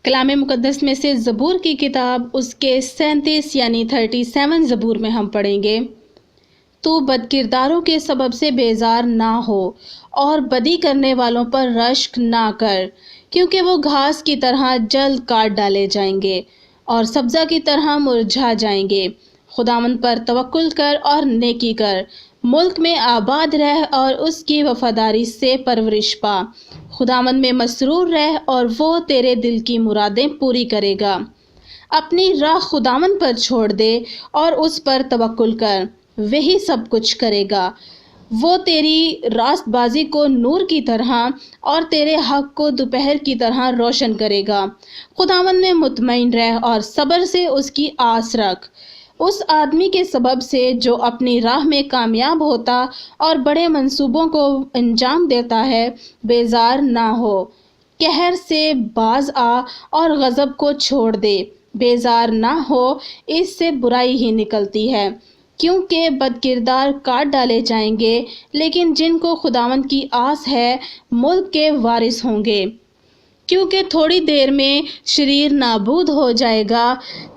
کلام مقدس میں سے زبور کی کتاب اس کے 37 یعنی 37 زبور میں ہم پڑھیں گے، تو بد کرداروں کے سبب سے بیزار نہ ہو اور بدی کرنے والوں پر رشک نہ کر، کیونکہ وہ گھاس کی طرح جلد کاٹ ڈالے جائیں گے اور سبزہ کی طرح مرجھا جائیں گے۔ خداوند پر توکل کر اور نیکی کر، ملک میں آباد رہ اور اس کی وفاداری سے پرورش پا۔ خداوند میں مسرور رہ اور وہ تیرے دل کی مرادیں پوری کرے گا۔ اپنی راہ خداوند پر چھوڑ دے اور اس پر توکل کر، وہی سب کچھ کرے گا۔ وہ تیری راست بازی کو نور کی طرح اور تیرے حق کو دوپہر کی طرح روشن کرے گا۔ خداوند میں مطمئن رہ اور صبر سے اس کی آس رکھ۔ اس آدمی کے سبب سے جو اپنی راہ میں کامیاب ہوتا اور بڑے منصوبوں کو انجام دیتا ہے، بیزار نہ ہو۔ قہر سے باز آ اور غضب کو چھوڑ دے، بیزار نہ ہو، اس سے برائی ہی نکلتی ہے۔ کیونکہ بد کردار کاٹ ڈالے جائیں گے، لیکن جن کو خداوند کی آس ہے ملک کے وارث ہوں گے۔ کیونکہ تھوڑی دیر میں شریر نابود ہو جائے گا،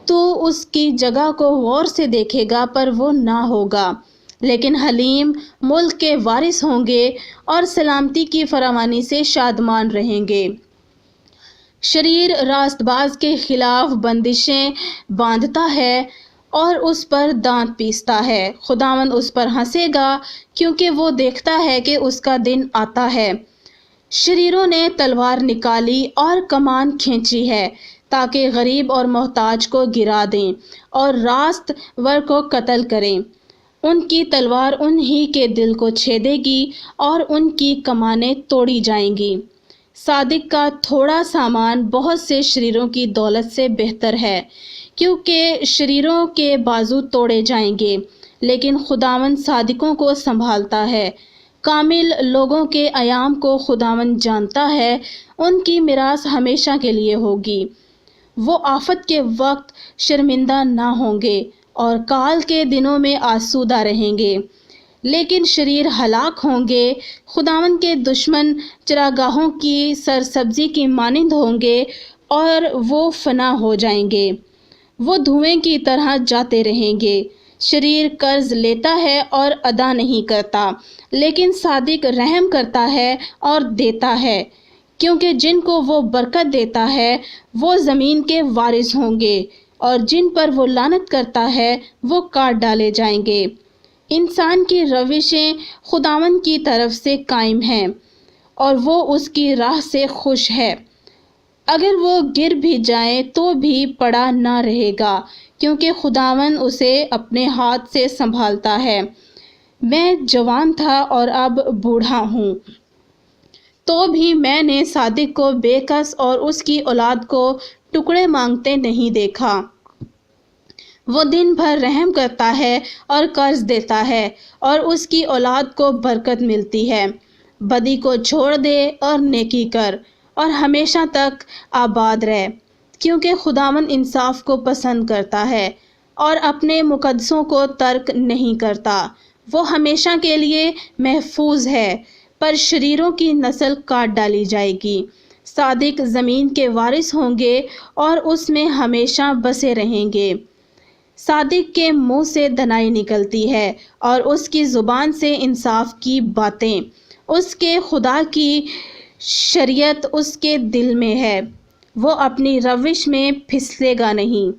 تو اس کی جگہ کو غور سے دیکھے گا پر وہ نہ ہوگا، لیکن حلیم ملک کے وارث ہوں گے اور سلامتی کی فراوانی سے شادمان رہیں گے۔ شریر راست باز کے خلاف بندشیں باندھتا ہے اور اس پر دانت پیستا ہے۔ خداوند اس پر ہنسے گا، کیونکہ وہ دیکھتا ہے کہ اس کا دن آتا ہے۔ شریروں نے تلوار نکالی اور کمان کھینچی ہے، تاکہ غریب اور محتاج کو گرا دیں اور راست ور کو قتل کریں۔ ان کی تلوار انہی کے دل کو چھیدے گی اور ان کی کمانیں توڑی جائیں گی۔ صادق کا تھوڑا سامان بہت سے شریروں کی دولت سے بہتر ہے، کیونکہ شریروں کے بازو توڑے جائیں گے، لیکن خداوند صادقوں کو سنبھالتا ہے۔ کامل لوگوں کے ایام کو خداوند جانتا ہے، ان کی میراث ہمیشہ کے لیے ہوگی۔ وہ آفت کے وقت شرمندہ نہ ہوں گے اور کال کے دنوں میں آسودہ رہیں گے، لیکن شریر ہلاک ہوں گے۔ خداوند کے دشمن چراگاہوں کی سرسبزی کی مانند ہوں گے اور وہ فنا ہو جائیں گے، وہ دھوئیں کی طرح جاتے رہیں گے۔ شریر قرض لیتا ہے اور ادا نہیں کرتا، لیکن صادق رحم کرتا ہے اور دیتا ہے، کیونکہ جن کو وہ برکت دیتا ہے وہ زمین کے وارث ہوں گے، اور جن پر وہ لعنت کرتا ہے وہ کاٹ ڈالے جائیں گے۔ انسان کی روشیں خداوند کی طرف سے قائم ہیں اور وہ اس کی راہ سے خوش ہے۔ اگر وہ گر بھی جائے تو بھی پڑا نہ رہے گا، کیونکہ خداوند اسے اپنے ہاتھ سے سنبھالتا ہے۔ میں جوان تھا اور اب بوڑھا ہوں، تو بھی میں نے صادق کو بے کس اور اس کی اولاد کو ٹکڑے مانگتے نہیں دیکھا۔ وہ دن بھر رحم کرتا ہے اور قرض دیتا ہے، اور اس کی اولاد کو برکت ملتی ہے۔ بدی کو چھوڑ دے اور نیکی کر، اور ہمیشہ تک آباد رہ، کیونکہ خداوند انصاف کو پسند کرتا ہے اور اپنے مقدسوں کو ترک نہیں کرتا۔ وہ ہمیشہ کے لیے محفوظ ہے، پر شریروں کی نسل کاٹ ڈالی جائے گی۔ صادق زمین کے وارث ہوں گے اور اس میں ہمیشہ بسے رہیں گے۔ صادق کے منہ سے دنائی نکلتی ہے اور اس کی زبان سے انصاف کی باتیں۔ اس کے خدا کی شریعت اس کے دل میں ہے، وہ اپنی روش میں پھسلے گا نہیں۔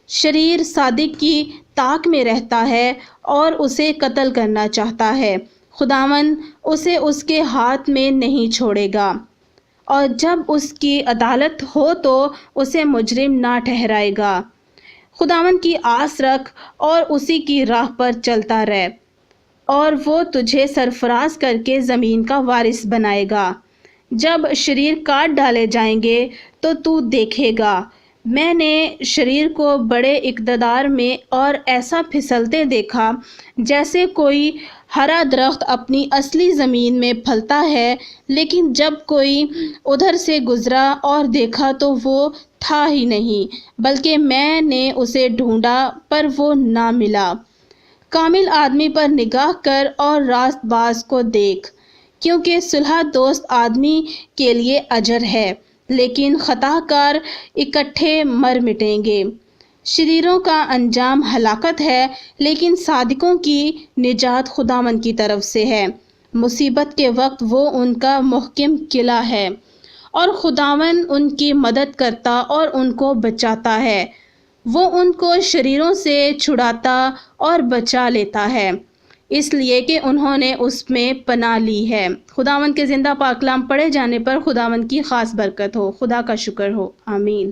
شریر صادق کی طاق میں رہتا ہے اور اسے قتل کرنا چاہتا ہے، خداوند اسے اس کے ہاتھ میں نہیں چھوڑے گا، اور جب اس کی عدالت ہو تو اسے مجرم نہ ٹھہرائے گا۔ خداوند کی آس رکھ اور اسی کی راہ پر چلتا رہ، اور وہ تجھے سرفراز کر کے زمین کا وارث بنائے گا۔ جب شریر کاٹ ڈالے جائیں گے تو دیکھے گا، میں نے شریر کو بڑے اقتدار میں اور ایسا پھسلتے دیکھا جیسے کوئی ہرا درخت اپنی اصلی زمین میں پھلتا ہے، لیکن جب کوئی ادھر سے گزرا اور دیکھا تو وہ تھا ہی نہیں، بلکہ میں نے اسے ڈھونڈا پر وہ نہ ملا۔ کامل آدمی پر نگاہ کر اور راست باز کو دیکھ، کیونکہ صلح دوست آدمی کے لیے اجر ہے۔ لیکن خطا کار اکٹھے مر مٹیں گے۔ شریروں کا انجام ہلاکت ہے، لیکن صادقوں کی نجات خداوند کی طرف سے ہے۔ مصیبت کے وقت وہ ان کا محکم قلعہ ہے، اور خداوند ان کی مدد کرتا اور ان کو بچاتا ہے۔ وہ ان کو شریروں سے چھڑاتا اور بچا لیتا ہے، اس لیے کہ انہوں نے اس میں پناہ لی ہے۔ خداوند کے زندہ پاک کلام پڑھے جانے پر خداوند کی خاص برکت ہو۔ خدا کا شکر ہو، آمین۔